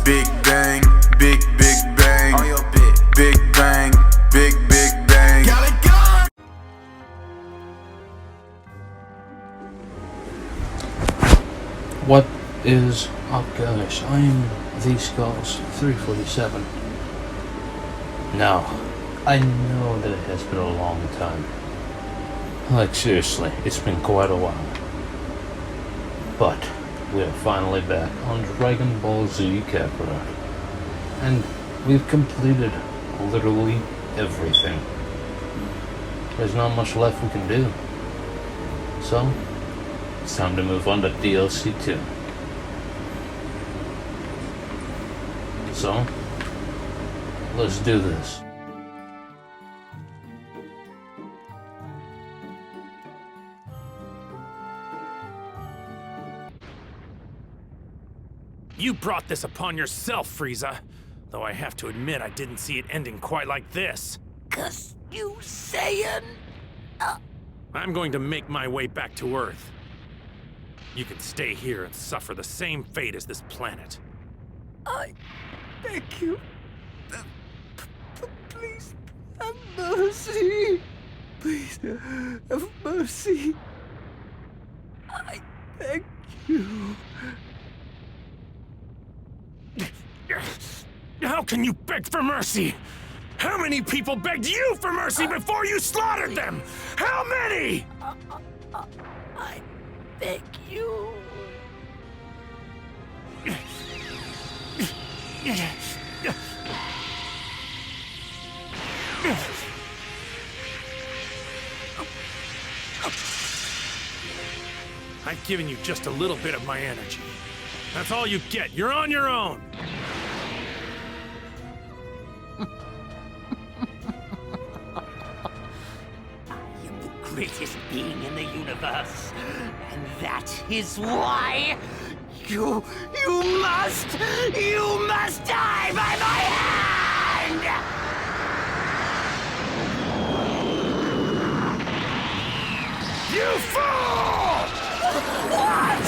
Big bang, big bang. On your big bang, big bang. Got it gone. What is up, guys? I'm the Skulls 347. Now, I know that it has been a long time. Like, seriously, it's been quite a while. But we are finally back on Dragon Ball Z Kakarot. And we've completed literally everything. There's not much left we can do. So, it's time to move on to DLC 2. So, let's do this. You brought this upon yourself, Frieza. Though I have to admit, I didn't see it ending quite like this. 'Cause you Saiyan... I'm going to make my way back to Earth. You can stay here and suffer the same fate as this planet. I beg you. Please, have mercy. Please, have mercy. I beg you. How can you beg for mercy? How many people begged you for mercy before you slaughtered them? How many? I beg you. I've given you just a little bit of my energy. That's all you get. You're on your own. I am the greatest being in the universe. And that is why you must die by my hand! You fool! What?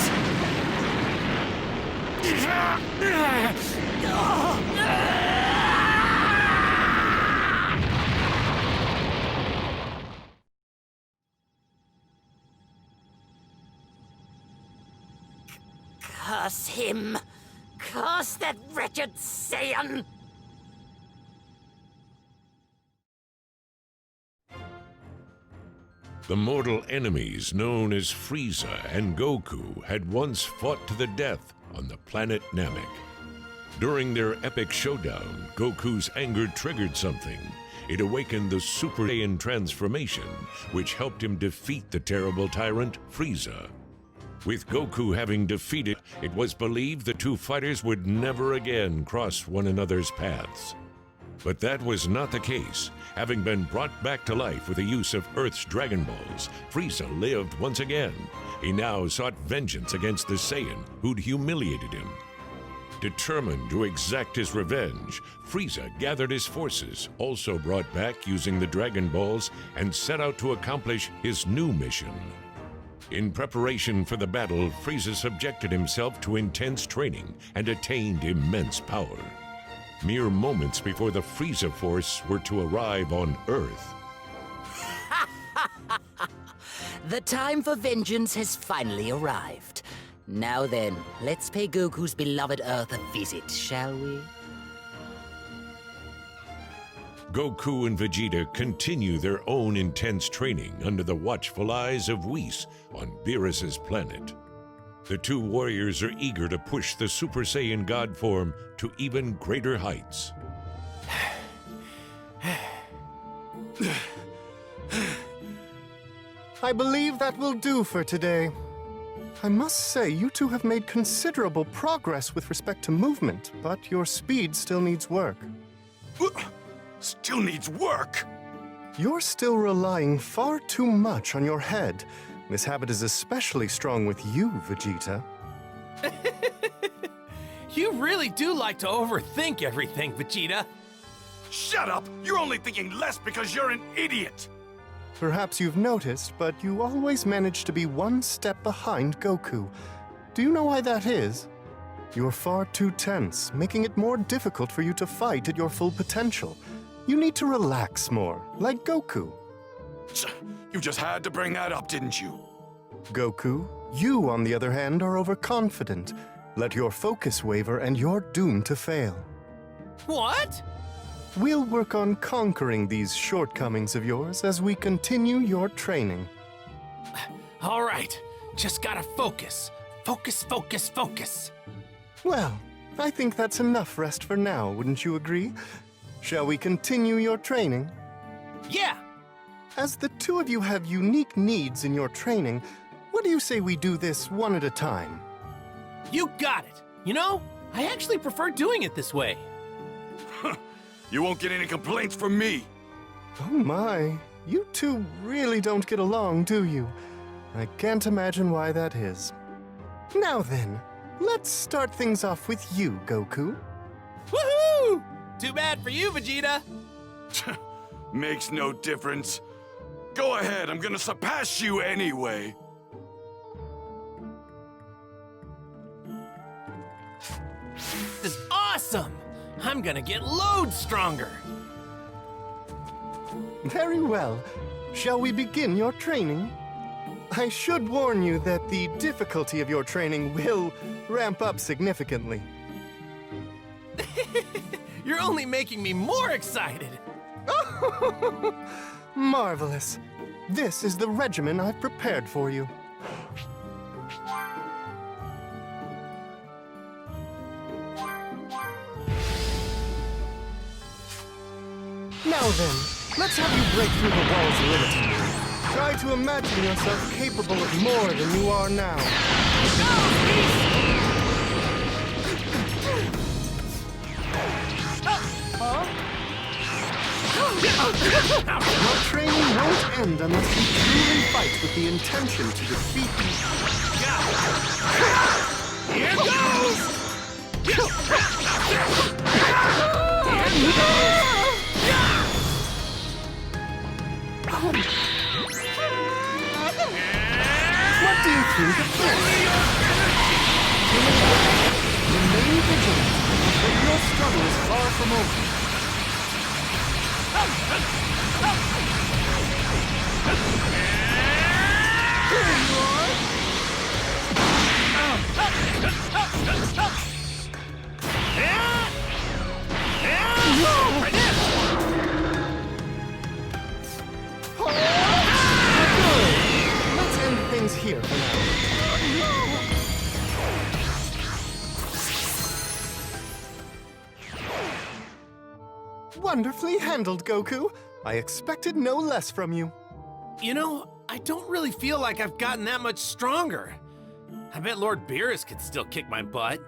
Curse him! Curse that wretched Saiyan! The mortal enemies known as Frieza and Goku had once fought to the death on the planet Namek. During their epic showdown, Goku's anger triggered something. It awakened the Super Saiyan transformation, which helped him defeat the terrible tyrant, Frieza. With Goku having defeated, it was believed the two fighters would never again cross one another's paths. But that was not the case. Having been brought back to life with the use of Earth's Dragon Balls, Frieza lived once again. He now sought vengeance against the Saiyan who'd humiliated him. Determined to exact his revenge, Frieza gathered his forces, also brought back using the Dragon Balls, and set out to accomplish his new mission. In preparation for the battle, Frieza subjected himself to intense training and attained immense power. Mere moments before the Frieza Force were to arrive on Earth. The time for vengeance has finally arrived. Now then, let's pay Goku's beloved Earth a visit, shall we? Goku and Vegeta continue their own intense training under the watchful eyes of Whis on Beerus's planet. The two warriors are eager to push the Super Saiyan God form to even greater heights. I believe that will do for today. I must say, you two have made considerable progress with respect to movement, but your speed still needs work. Still needs work? You're still relying far too much on your head. This habit is especially strong with you, Vegeta. You really do like to overthink everything, Vegeta. Shut up! You're only thinking less because you're an idiot! Perhaps you've noticed, but you always manage to be one step behind Goku. Do you know why that is? You're far too tense, making it more difficult for you to fight at your full potential. You need to relax more, like Goku. You just had to bring that up, didn't you? Goku, you, on the other hand, are overconfident. Let your focus waver and you're doomed to fail. What? We'll work on conquering these shortcomings of yours as we continue your training. All right, just gotta focus. Focus, focus, focus. Well, I think that's enough rest for now, wouldn't you agree? Shall we continue your training? Yeah! As the two of you have unique needs in your training, what do you say we do this one at a time? You got it. You know, I actually prefer doing it this way. You won't get any complaints from me. Oh my, you two really don't get along, do you? I can't imagine why that is. Now then, let's start things off with you, Goku. Woohoo! Too bad for you, Vegeta. Makes no difference. Go ahead, I'm gonna surpass you anyway. This is awesome! I'm gonna get loads stronger. Very well. Shall we begin your training? I should warn you that the difficulty of your training will ramp up significantly. You're only making me more excited. Marvelous. This is the regimen I've prepared for you. Now then, let's have you break through the walls limiting you. Try to imagine yourself capable of more than you are now. Your training won't end unless you truly fight with the intention to defeat me. Here goes! What do you think of this? Remain vigilant, but your struggle is far from over. Let's end things here for now. Wonderfully handled, Goku. I expected no less from you. You know, I don't really feel like I've gotten that much stronger. I bet Lord Beerus could still kick my butt.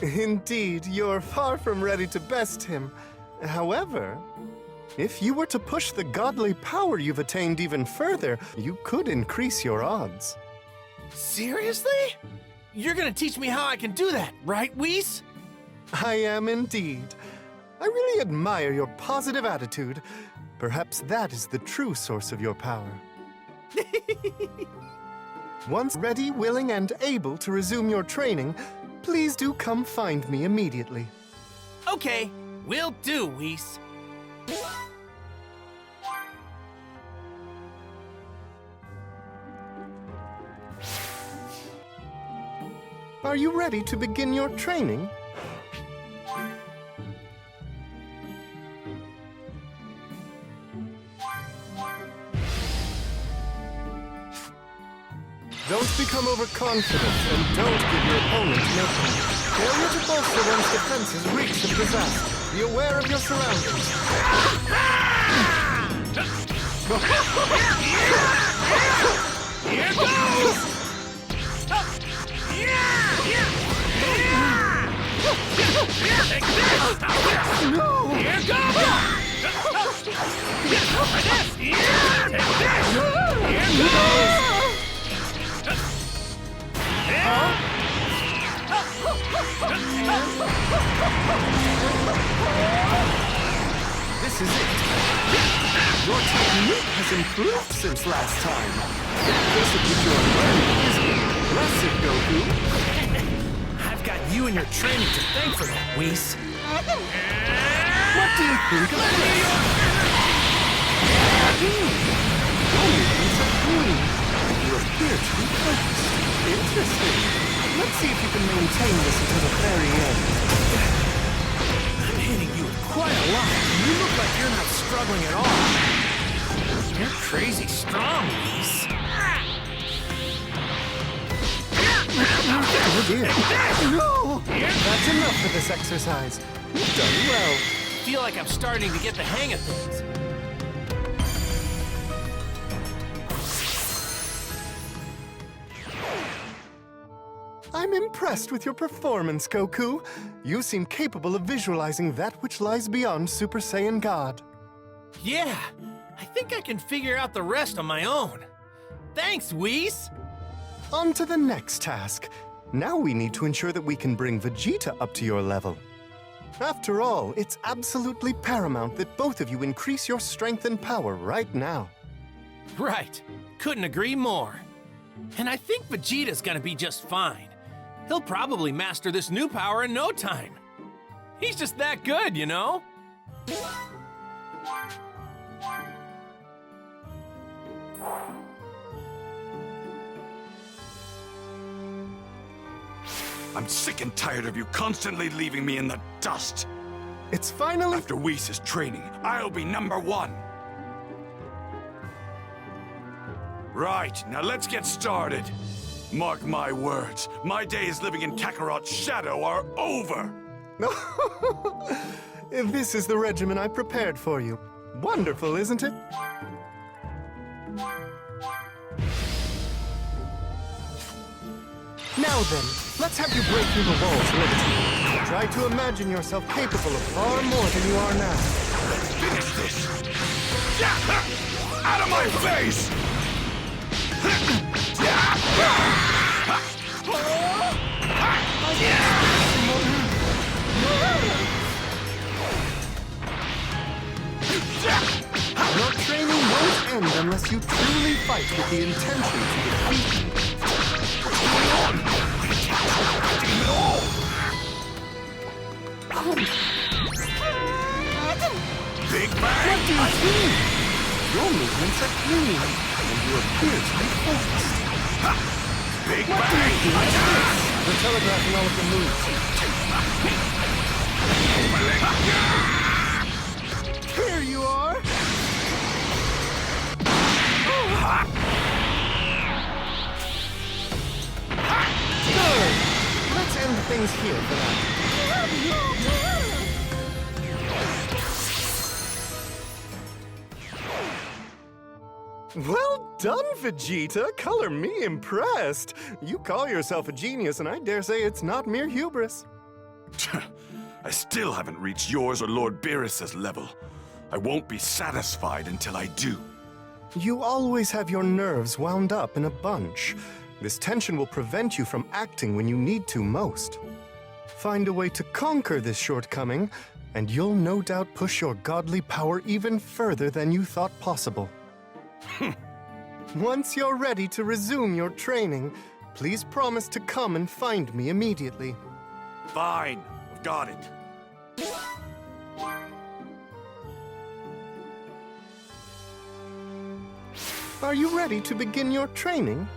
Indeed, you're far from ready to best him. However, if you were to push the godly power you've attained even further, you could increase your odds. Seriously? You're gonna teach me how I can do that, right, Whis? I am indeed. I really admire your positive attitude. Perhaps that is the true source of your power. Once ready, willing, and able to resume your training, please do come find me immediately. Okay, will do, Whis. Are you ready to begin your training? Don't become overconfident and don't give your opponent nothing. Failure to bolster one's defenses reeks of disaster. Be aware of your surroundings. Here goes! No! Here goes! This is it. Your technique has improved since last time. The pace at which you are learning is impressive, Goku. I've got you and your training to thank for that, Whis. What do you think of this? Your movements are clean. You appear to be focused. Interesting. Let's see if you can maintain this until the very end. I'm hitting you with quite a lot. You look like you're not struggling at all. You're crazy strong, Whis. Oh dear. No! That's enough for this exercise. You've done well. I feel like I'm starting to get the hang of things. I'm impressed with your performance, Goku. You seem capable of visualizing that which lies beyond Super Saiyan God. Yeah, I think I can figure out the rest on my own. Thanks, Whis. On to the next task. Now we need to ensure that we can bring Vegeta up to your level. After all, it's absolutely paramount that both of you increase your strength and power right now. Right. Couldn't agree more. And I think Vegeta's gonna be just fine. He'll probably master this new power in no time. He's just that good, you know? I'm sick and tired of you constantly leaving me in the dust. It's finally... After Whis' training, I'll be #1. Right, now let's get started. Mark my words, my days living in Kakarot's shadow are over. This is the regimen I prepared for you. Wonderful, isn't it? Now then, let's have you break through the walls, Liberty. Try to imagine yourself capable of far more than you are now. Let's finish this. Out of my face! Your training won't end unless you truly fight with the intention to defeat me. Big Bang! What do you think? Your movements are clean, and you appear to be focused. Big What do you Bang! think of this? We're telegraphing all of the moves. Here you are! Good! Let's end things here for now. Well done, Vegeta! Color me impressed! You call yourself a genius, and I dare say it's not mere hubris. I still haven't reached yours or Lord Beerus's level. I won't be satisfied until I do. You always have your nerves wound up in a bunch. This tension will prevent you from acting when you need to most. Find a way to conquer this shortcoming, and you'll no doubt push your godly power even further than you thought possible. Once you're ready to resume your training, please promise to come and find me immediately. Fine, I've got it. Are you ready to begin your training?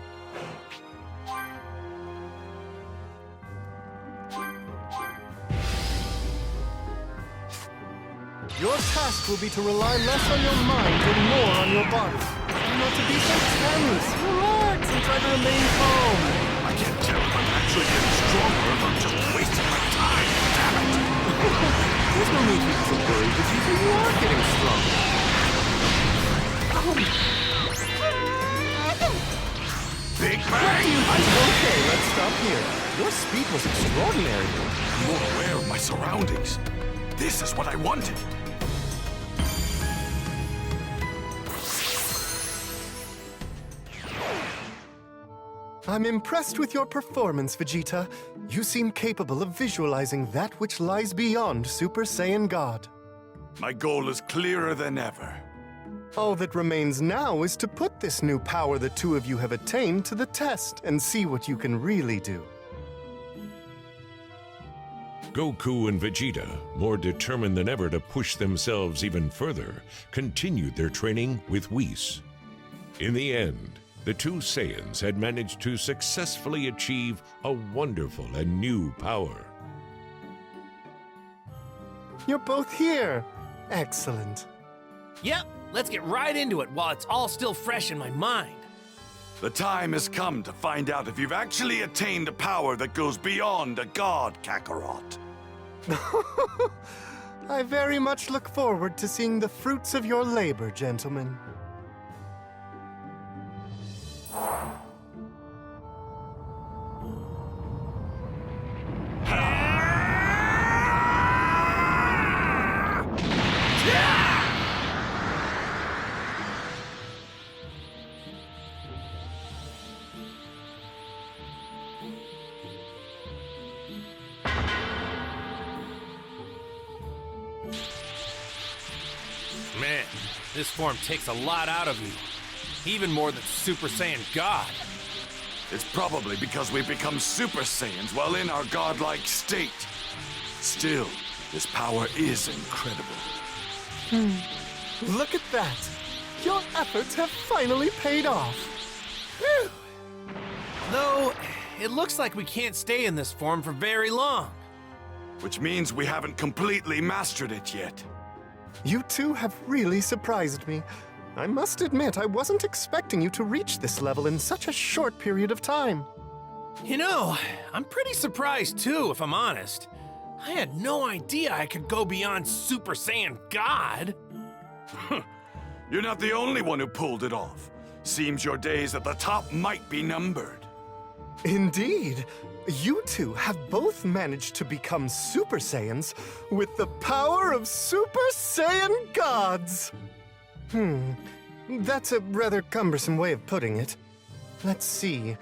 Your task will be to rely less on your mind and more on your body. Try not to be so tense. Relax and try to remain calm. I can't tell if I'm actually getting stronger or if I'm just wasting my time. Damn it! There's no need for you to worry, Vegeta. You are getting stronger. Big Bang! Okay, let's stop here. Your speed was extraordinary. I'm more aware of my surroundings. This is what I wanted. I'm impressed with your performance, Vegeta. You seem capable of visualizing that which lies beyond Super Saiyan God. My goal is clearer than ever. All that remains now is to put this new power the two of you have attained to the test and see what you can really do. Goku and Vegeta, more determined than ever to push themselves even further, continued their training with Whis. In the end, the two Saiyans had managed to successfully achieve a wonderful and new power. You're both here. Excellent. Yep, let's get right into it while it's all still fresh in my mind. The time has come to find out if you've actually attained a power that goes beyond a god, Kakarot. I very much look forward to seeing the fruits of your labor, gentlemen. Man, this form takes a lot out of you. Even more than Super Saiyan God. It's probably because we've become Super Saiyans while in our godlike state. Still, this power is incredible. Look at that! Your efforts have finally paid off. Whew. Though, it looks like we can't stay in this form for very long. Which means we haven't completely mastered it yet. You two have really surprised me. I must admit, I wasn't expecting you to reach this level in such a short period of time. You know, I'm pretty surprised too, if I'm honest. I had no idea I could go beyond Super Saiyan God. You're not the only one who pulled it off. Seems your days at the top might be numbered. Indeed. You two have both managed to become Super Saiyans with the power of Super Saiyan gods. That's a rather cumbersome way of putting it. Let's see.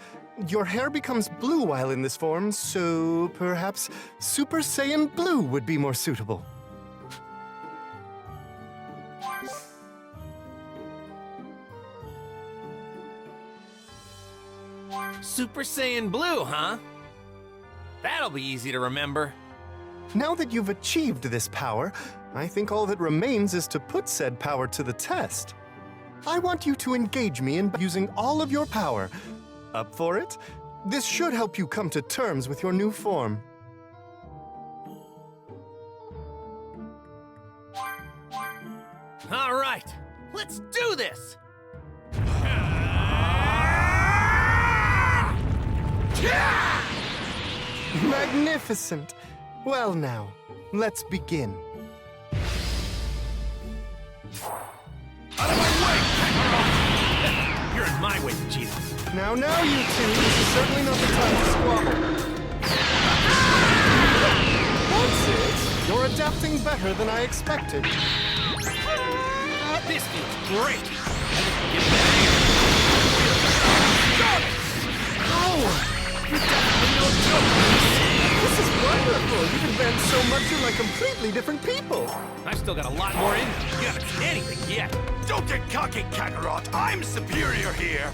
Your hair becomes blue while in this form, so perhaps Super Saiyan Blue would be more suitable. Super Saiyan Blue, huh? That'll be easy to remember. Now that you've achieved this power, I think all that remains is to put said power to the test. I want you to engage me in using all of your power. Up for it? This should help you come to terms with your new form. All right, let's do this! Magnificent! Well now, let's begin. Out of my way, Kakarot! You're in my way, Vegeta. Now, you two, this is certainly not the time to squabble. That's it! You're adapting better than I expected. This feels great! Oh! You're definitely no joke! This is wonderful! You've advanced so much you're like completely different people! I've still got a lot more in me. You haven't seen anything yet. Don't get cocky, Kakarot! I'm superior here!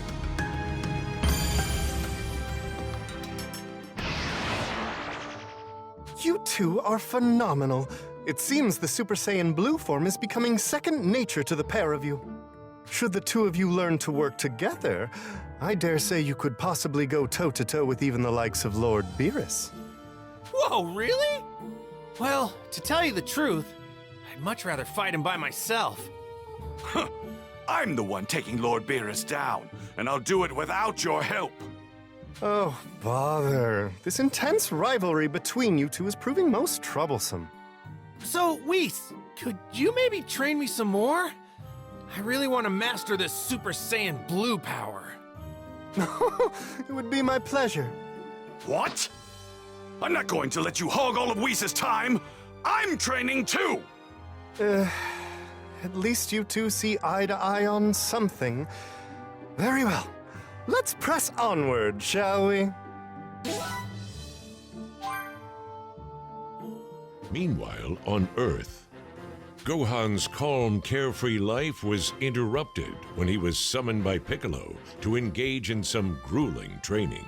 You two are phenomenal. It seems the Super Saiyan Blue form is becoming second nature to the pair of you. Should the two of you learn to work together, I dare say you could possibly go toe-to-toe with even the likes of Lord Beerus. Whoa, really? Well, to tell you the truth, I'd much rather fight him by myself. I'm the one taking Lord Beerus down, and I'll do it without your help. Oh, bother. This intense rivalry between you two is proving most troublesome. So, Whis, could you maybe train me some more? I really want to master this Super Saiyan Blue power. It would be my pleasure. What? I'm not going to let you hog all of Whis' time! I'm training too! At least you two see eye to eye on something. Very well. Let's press onward, shall we? Meanwhile, on Earth, Gohan's calm, carefree life was interrupted when he was summoned by Piccolo to engage in some grueling training.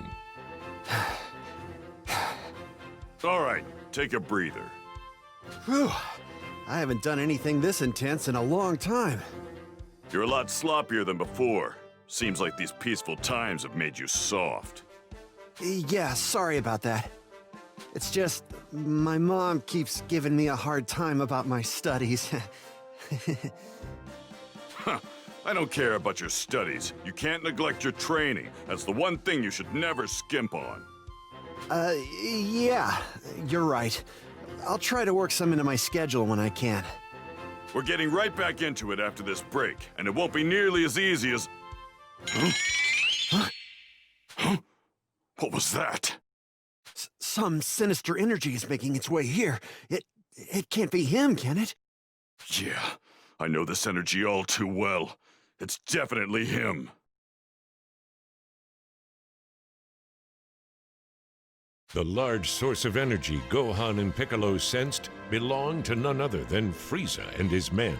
All right, take a breather. Whew. I haven't done anything this intense in a long time. You're a lot sloppier than before. Seems like these peaceful times have made you soft. Yeah, sorry about that. It's just, my mom keeps giving me a hard time about my studies. Huh. I don't care about your studies. You can't neglect your training. That's the one thing you should never skimp on. Yeah, you're right. I'll try to work some into my schedule when I can. We're getting right back into it after this break, and it won't be nearly as easy as... Huh? What was that? Some sinister energy is making its way here. It can't be him, can it? Yeah, I know this energy all too well. It's definitely him. The large source of energy Gohan and Piccolo sensed belonged to none other than Frieza and his men.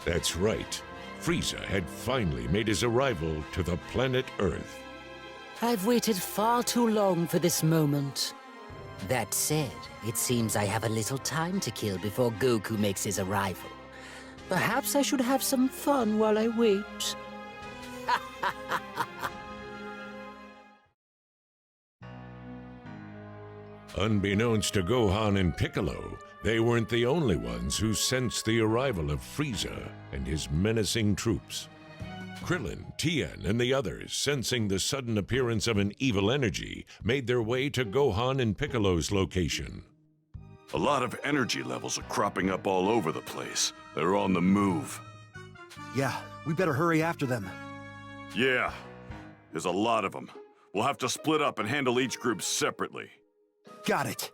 That's right, Frieza had finally made his arrival to the planet Earth. I've waited far too long for this moment. That said, it seems I have a little time to kill before Goku makes his arrival. Perhaps I should have some fun while I wait. Unbeknownst to Gohan and Piccolo, they weren't the only ones who sensed the arrival of Frieza and his menacing troops. Krillin, Tien, and the others, sensing the sudden appearance of an evil energy, made their way to Gohan and Piccolo's location. A lot of energy levels are cropping up all over the place. They're on the move. Yeah, we better hurry after them. Yeah, there's a lot of them. We'll have to split up and handle each group separately. Got it.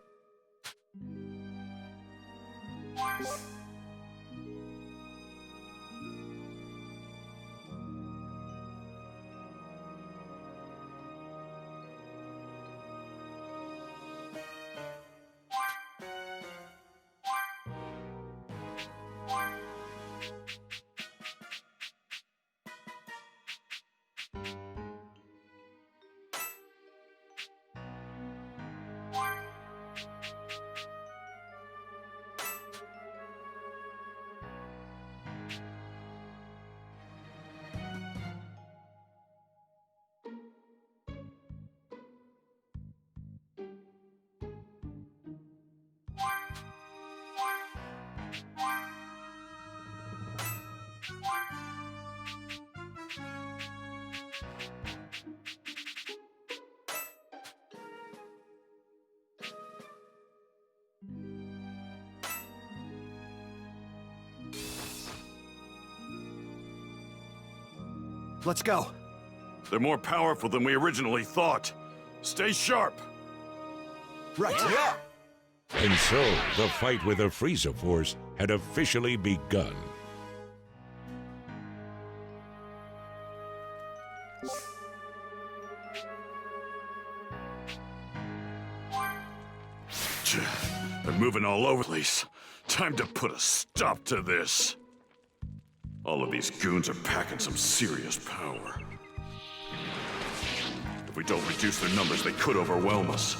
Let's go. They're more powerful than we originally thought. Stay sharp. Right. Yeah. And so, the fight with the Frieza Force had officially begun. They're moving all over the place. Time to put a stop to this. All of these goons are packing some serious power. If we don't reduce their numbers, they could overwhelm us.